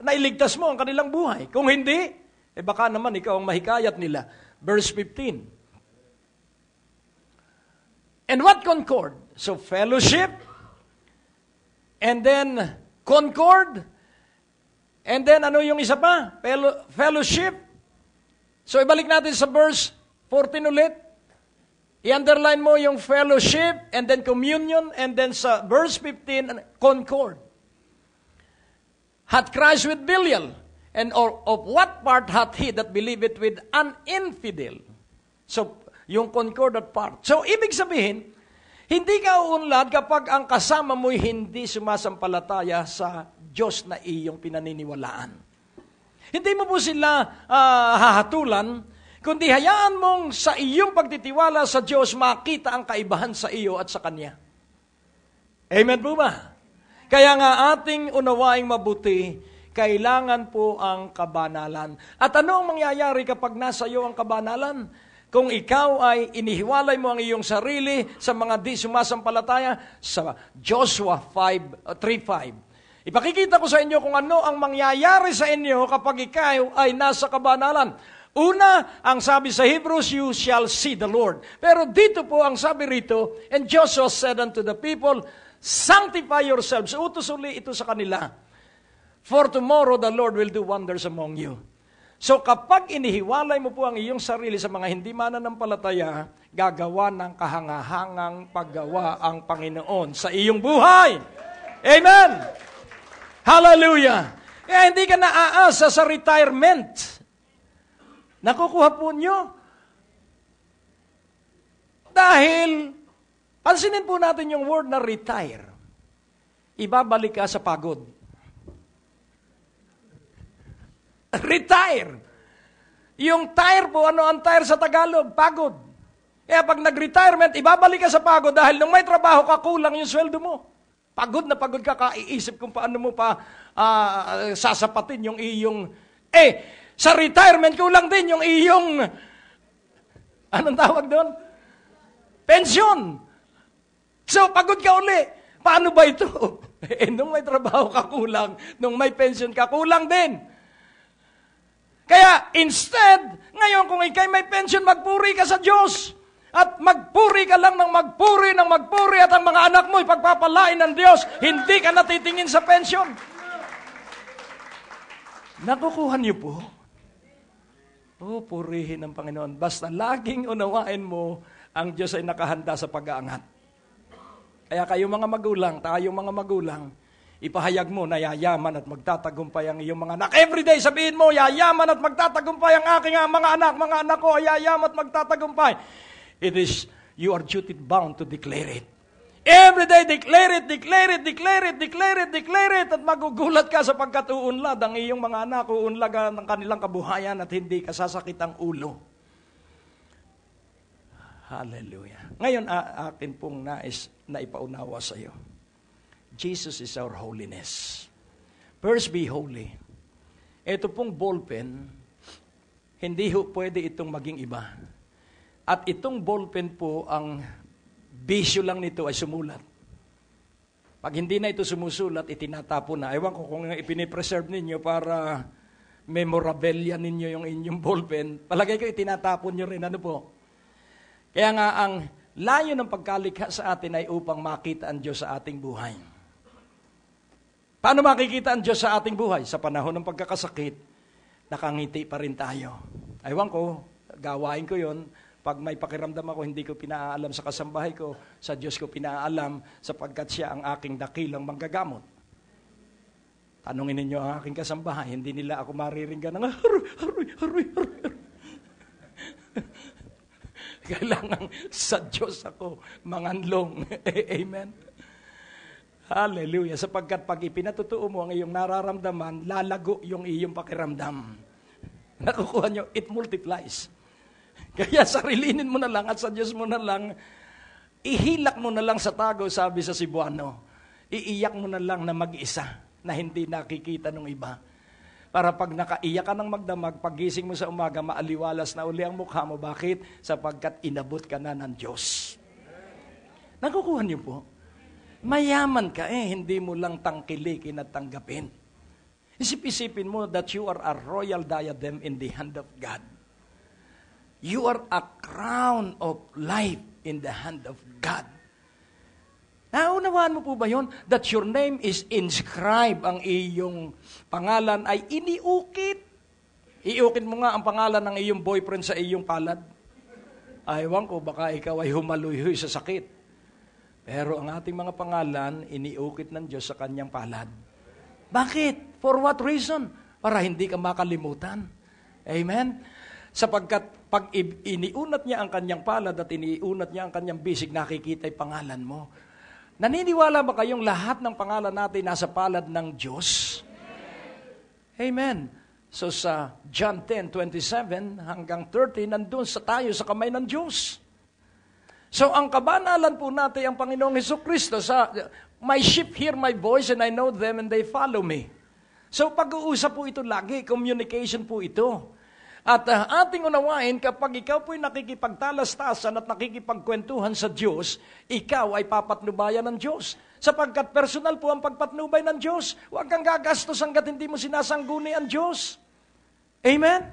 nailigtas mo ang kanilang buhay. Kung hindi, baka naman ikaw ang mahikayat nila. Verse 15. And what concord? So, fellowship, and then concord, and then ano yung isa pa? Fellowship. So, ibalik natin sa verse 14 ulit. I-underline mo yung fellowship, and then communion, and then sa verse 15, concord. Hath Christ with Belial, and of what part hath he that believeth with an infidel? So, yung concordant part. So, ibig sabihin, hindi ka uunlad kapag ang kasama mo'y hindi sumasampalataya sa Diyos na iyong pinaniniwalaan. Hindi mo po sila hahatulan, kundi hayaan mong sa iyong pagtitiwala sa Diyos, makita ang kaibahan sa iyo at sa Kanya. Amen po ba? Kaya nga ating unawaing mabuti, kailangan po ang kabanalan. At ano ang mangyayari kapag nasa iyo ang kabanalan? Kung ikaw ay inihiwalay mo ang iyong sarili sa mga di sumasampalataya, sa Joshua 3:5. Ipakikita ko sa inyo kung ano ang mangyayari sa inyo kapag ikaw ay nasa kabanalan. Una, ang sabi sa Hebrews, you shall see the Lord. Pero dito po ang sabi rito, and Joshua said unto the people, sanctify yourselves. Utos uli ito sa kanila. For tomorrow the Lord will do wonders among you. So kapag inihiwalay mo po ang iyong sarili sa mga hindi mananampalataya, gagawa ng kahangahangang paggawa ang Panginoon sa iyong buhay. Amen! Hallelujah! Kaya hindi ka naaasa sa retirement. Nakukuha po nyo? Dahil, pansinin po natin yung word na retire. Ibabalik ka sa pagod. Retire. Yung tire po, ano ang tire sa Tagalog? Pagod. Kaya pag nag-retirement, ibabalik ka sa pagod dahil nung may trabaho ka, kulang yung sweldo mo. Pagod na pagod ka, kaiisip kung paano mo pa sasapatin yung iyong... sa retirement, kulang din yung iyong... Anong tawag doon? Pension. So, pagod ka uli. Paano ba ito? Nung may trabaho ka, kulang. Nung may pension ka, kulang din. Kaya, instead, ngayon kung ikay may pension, magpuri ka sa Diyos. At magpuri ka lang ng magpuri at ang mga anak mo ipagpapalain ng Diyos. Hindi ka natitingin sa pension. Nakukuha niyo po? Oh, purihin ng Panginoon. Basta laging unawain mo, ang Diyos ay nakahanda sa pag-aangat. Kaya kayo mga magulang, tayong mga magulang, ipahayag mo na yayaman at magtatagumpay ang iyong mga anak. Everyday sabihin mo, yayaman at magtatagumpay ang aking mga anak ko, yayaman at magtatagumpay. It is, you are duty bound to declare it. Everyday, declare it, at magugulat ka sapagkat uunlad ang iyong mga anak, uunlad ng kanilang kabuhayan at hindi ka sasakit ang ulo. Hallelujah. Ngayon, akin pong nais na ipaunawa sa iyo. Jesus is our holiness. First, be holy. Ito pong ballpen, hindi pwede itong maging iba. At itong ballpen po, ang bisyo lang nito ay sumulat. Pag hindi na ito sumusulat, itinatapon na. Ewan ko kung ipinipreserve ninyo para memorabilia ninyo yung inyong ballpen. Palagay ko itinatapon nyo rin. Ano po? Kaya nga ang layo ng pagkalikha sa atin ay upang makita ang Diyos sa ating buhay. Paano makikita ang Diyos sa ating buhay? Sa panahon ng pagkakasakit, nakangiti pa rin tayo. Ewan ko, gawain ko yon. Pag may pakiramdam ako, hindi ko pinaalam sa kasambahay ko, sa Diyos ko pinaalam sapagkat siya ang aking dakilang manggagamot. Tanungin ninyo ang aking kasambahay, hindi nila ako mariringgan ng haroy. Kailangan sa Diyos ako manganlong. Amen. Hallelujah. Sapagkat pag ipinatutuo mo ang iyong nararamdaman, lalago yung iyong pakiramdam. Nakukuha nyo, it multiplies. Kaya sarilinin mo na lang at sa Diyos mo na lang, ihilak mo na lang sa tago, sabi sa Cebuano. Iiyak mo na lang na mag-isa, na hindi nakikita ng iba. Para pag nakaiyak ka ng magdamag, pagising mo sa umaga, maaliwalas na uli ang mukha mo. Bakit? Sapagkat inabot ka na ng Diyos. Nakukuha niyo po? Mayaman ka hindi mo lang tangkilikin at tanggapin. Isip-isipin mo that you are a royal diadem in the hand of God. You are a crown of life in the hand of God. Naunawaan mo po ba yun? That your name is inscribed, ang iyong pangalan ay iniukit. Iukit mo nga ang pangalan ng iyong boyfriend sa iyong palad. Aywan ko, baka ikaw ay humaluyoy sa sakit. Pero ang ating mga pangalan, iniukit ng Diyos sa kanyang palad. Bakit? For what reason? Para hindi ka makalimutan. Amen? Sapagkat pag iniunat niya ang kanyang palad at iniunat niya ang kanyang bisig, nakikita yung pangalan mo. Naniniwala ba kayong lahat ng pangalan natin nasa palad ng Diyos? Amen. So sa John 10:27 hanggang 30, nandun tayo sa kamay ng Diyos. So ang kabanalan po natin ang Panginoong Hesukristo sa my sheep hear my voice and I know them and they follow me. So pag-uusap po ito lagi, communication po ito. At ating unawain, kapag ikaw po'y nakikipagtalastasan at nakikipagkwentuhan sa Diyos, ikaw ay papatnubayan ng Diyos. Sapagkat personal po ang pagpatnubay ng Diyos. Huwag kang gagastos hanggat hindi mo sinasangguni ang Diyos. Amen?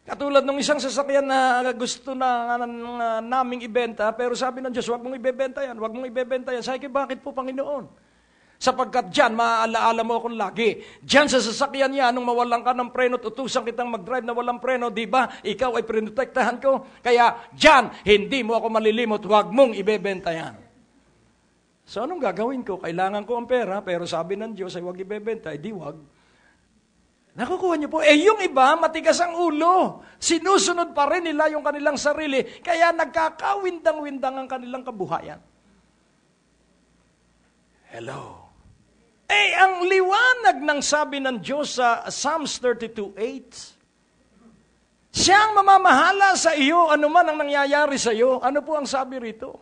Katulad ng isang sasakyan na gusto na naming ibenta, pero sabi ng Diyos, huwag mong ibebenta yan, huwag mong ibebenta yan. Sabi ko, bakit po, Panginoon? Sapagkat dyan, maaalaala mo akong lagi. Dyan sa sasakyan niya, nung mawalan ka ng preno, utusan kitang mag-drive na walang preno, di ba? Ikaw ay prinotektahan ko. Kaya dyan, hindi mo ako malilimot, huwag mong ibebenta yan. So anong gagawin ko? Kailangan ko ang pera, pero sabi ng Diyos ay huwag ibebenta, di huwag. Nakukuha niyo po, yung iba, matigas ang ulo. Sinusunod pa rin nila yung kanilang sarili, kaya nagkakawindang-windang ang kanilang kabuhayan. Hello. Ang liwanag ng sabi ng Diyos sa Psalms 32:8, siyang mamamahala sa iyo, anuman ang nangyayari sa iyo. Ano po ang sabi rito?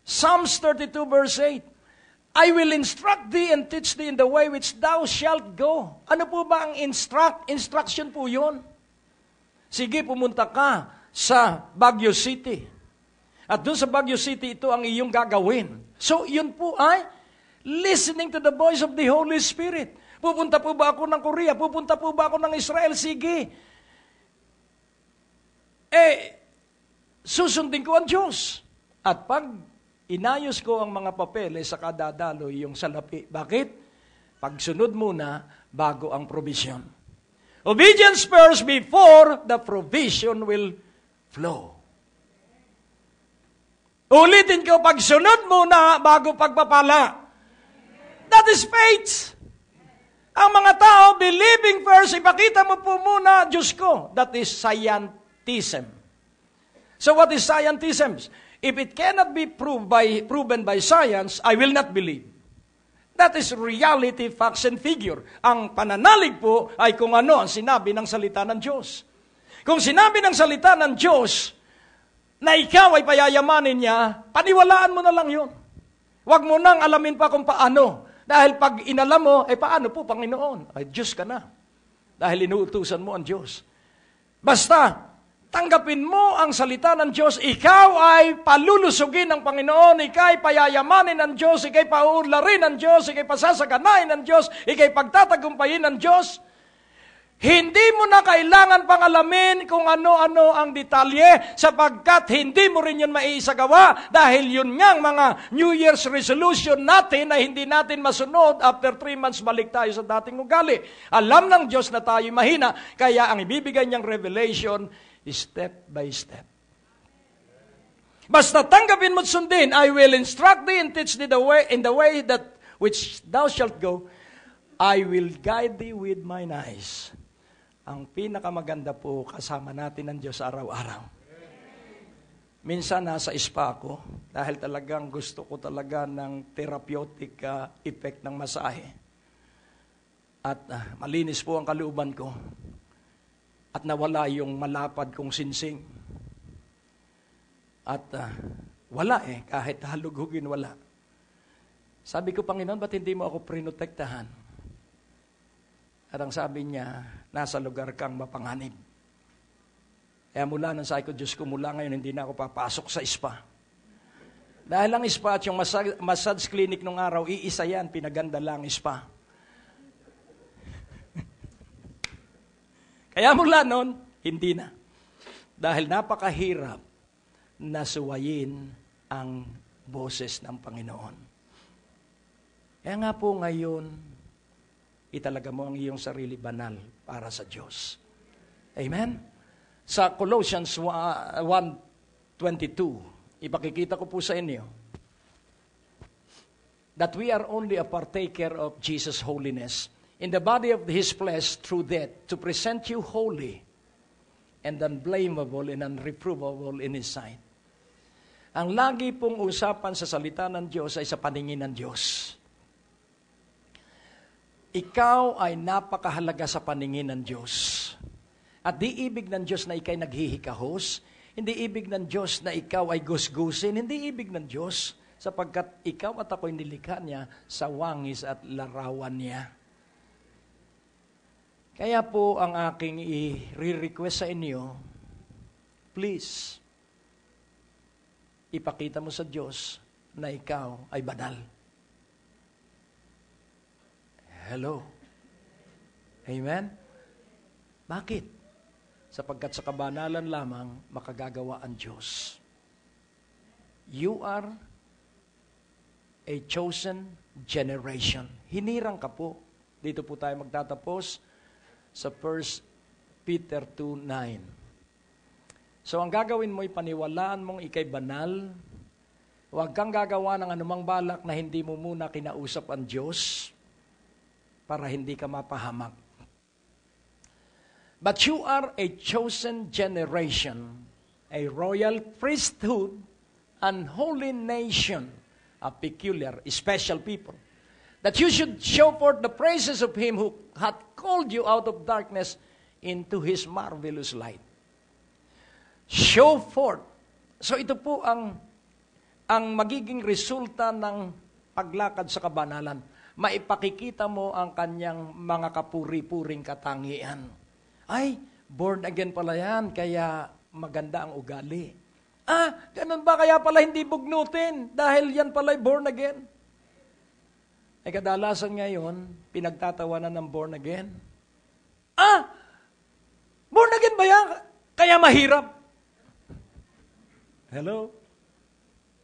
Psalms 32 verse 8, I will instruct thee and teach thee in the way which thou shalt go. Ano po ba ang instruction po yun? Sige, pumunta ka sa Baguio City. At doon sa Baguio City, ito ang iyong gagawin. So, yun po ay listening to the voice of the Holy Spirit. Pupunta po ba ako ng Korea? Pupunta po ba ako ng Israel? Sige. Susundin ko ang Diyos. At pag inayos ko ang mga papeles sa kadadaloy yung salapi. Bakit? Pagsunod muna bago ang provision. Obedience first before the provision will flow. Ulitin ko, pagsunod muna bago pagpapala. That is faith. Ang mga tao, believing first, ipakita mo po muna, Diyos ko. That is scientism. So what is scientism? If it cannot be proven by science, I will not believe. That is reality, facts, and figure. Ang pananalig po ay kung ano ang sinabi ng salita ng Diyos. Kung sinabi ng salita ng Diyos na ikaw ay payayamanin niya, paniwalaan mo na lang yun. Huwag mo nang alamin pa kung paano. Dahil pag inalam mo, paano po, Panginoon? Ay, Diyos ka na. Dahil inuutusan mo ang Diyos. Basta, tanggapin mo ang salita ng Diyos, ikaw ay palulusugin ng Panginoon, ikaw ay payayamanin ng Diyos, ikaw ay paunlarin ng Diyos, ikaw ay pasasaganain ng Diyos, ikaw ay pagtatagumpayin ng Diyos. Hindi mo na kailangan pang alamin kung ano-ano ang detalye sapagkat hindi mo rin yun maiisagawa dahil yun ngang mga New Year's resolution natin na hindi natin masunod. After 3 months, balik tayo sa dating ugali. Alam ng Diyos na tayo mahina, kaya ang ibibigay niyang revelation step by step. Basta tanggapin mo't sundin, I will instruct thee and teach thee in the way that which thou shalt go. I will guide thee with mine eyes. Ang pinakamaganda po, kasama natin ng Diyos araw-araw. Minsan nasa spa ako, dahil talagang gusto ko talaga ng therapeutic effect ng masahe. At malinis po ang kalooban ko. At nawala yung malapad kong sinsing. At wala kahit halughugin wala. Sabi ko, Panginoon, ba't hindi mo ako prinotektahan? At ang sabi niya, nasa lugar kang mapanganib. Kaya mula nang sabi ko, Diyos ko, mula ngayon, hindi na ako papasok sa spa. Dahil ang spa at yung massage clinic nung araw, iisa yan, pinaganda lang spa. Kaya mula noon, hindi na. Dahil napakahirap na suwayin ang boses ng Panginoon. Kaya nga po ngayon, italaga mo ang iyong sarili banal para sa Diyos. Amen? Sa Colossians 1:22, ipakikita ko po sa inyo that we are only a partaker of Jesus' holiness in the body of His flesh through death to present you holy and unblameable and unreprovable in His sight. Ang lagi pong usapan sa salita ng Diyos ay sa paningin ng Diyos. Ikaw ay napakahalaga sa paningin ng Diyos. At di ibig ng Diyos na ikaw'y naghihikahos, hindi ibig ng Diyos na ikaw ay gusgusin, hindi ibig ng Diyos sapagkat ikaw at ako'y nilikha niya sa wangis at larawan niya. Kaya po ang aking i-request sa inyo, please, ipakita mo sa Diyos na ikaw ay banal. Hello. Amen? Bakit? Sapagkat sa kabanalan lamang makagagawa ang Diyos. You are a chosen generation. Hinirang ka po. Dito po tayo magtatapos sa 1 Peter 2:9. So ang gagawin mo, ipaniwalaan mong ikay banal. Huwag kang gagawa ng anumang balak na hindi mo muna kinausap ang Diyos para hindi ka mapahamak. But you are a chosen generation, a royal priesthood, an holy nation, a peculiar, special people, that you should show forth the praises of Him who hath called you out of darkness into His marvelous light. Show forth. So ito po ang magiging resulta ng paglakad sa kabanalan. Maipakikita mo ang kanyang mga kapuri-puring katangian. Ay, born again pala yan, kaya maganda ang ugali. Ganun ba kaya pala hindi bugnutin? Dahil yan pala'y born again. Ay kadalasan ngayon, pinagtatawanan ng born again. Born again ba yan? Kaya mahirap. Hello?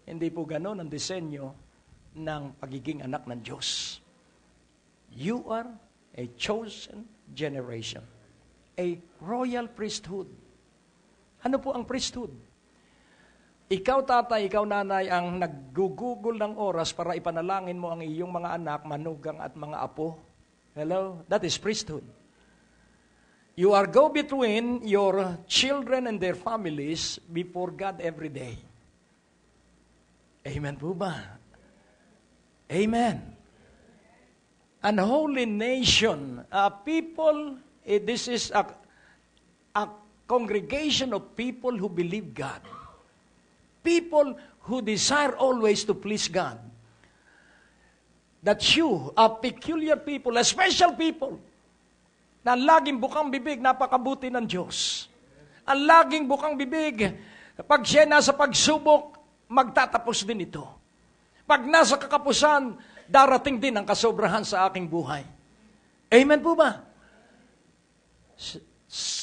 Hindi po ganun ang disenyo ng pagiging anak ng Diyos. You are a chosen generation. a royal priesthood. Ano po ang priesthood? Ikaw tatay, ikaw nanay ang naggugugol ng oras para ipanalangin mo ang iyong mga anak, manugang at mga apo. Hello? That is priesthood. You are go-between your children and their families before God every day. Amen po ba? Amen. An holy nation, people, this is a congregation of people who believe God. People who desire always to please God. That you, a peculiar people, a special people, na laging bukang bibig, napakabuti ng Diyos. Ang laging bukang bibig, pag siya nasa pagsubok, magtatapos din ito. Pag nasa kakapusan, darating din ang kasobrahan sa aking buhay. Amen po ba?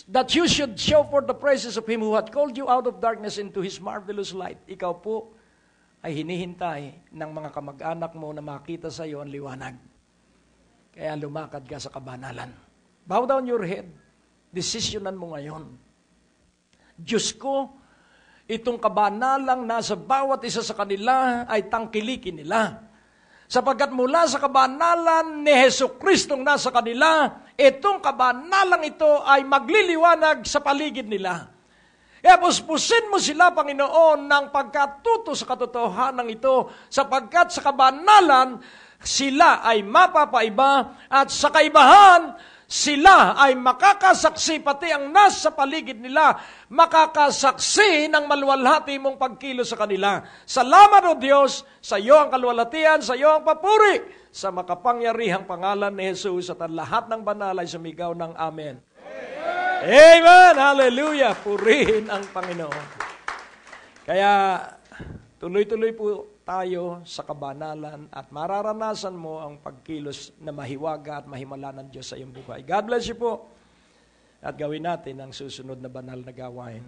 That you should show forth the praises of Him who had called you out of darkness into His marvelous light. Ikaw po ay hinihintay ng mga kamag-anak mo na makita sa iyo ang liwanag. Kaya lumakad ka sa kabanalan. Bow down your head. Desisyonan mo ngayon. Diyos ko, itong kabanalang nasa bawat isa sa kanila ay tangkilikin nila. Sapagkat mula sa kabanalan ni Jesukristong nasa kanila, itong kabanalang ito ay magliliwanag sa paligid nila. Kaya puspusin mo sila, Panginoon, ng pagkatuto sa katotohanan ito, sapagkat sa kabanalan, sila ay mapapaiba at sa kaibahan, sila ay makakasaksi, pati ang nasa paligid nila, makakasaksi ng maluwalhati mong pagkilos sa kanila. Salamat o Diyos, sa iyo ang kaluwalhatian, sa iyo ang papuri, sa makapangyarihang pangalan ni Jesus at ang lahat ng banal ay sumigaw ng Amen. Amen! Hallelujah! Purihin ang Panginoon. Kaya tuloy-tuloy po tayo sa kabanalan at mararanasan mo ang pagkilos na mahiwaga at mahimala ng Diyos sa iyong buhay. God bless you po at gawin natin ang susunod na banal na gawain.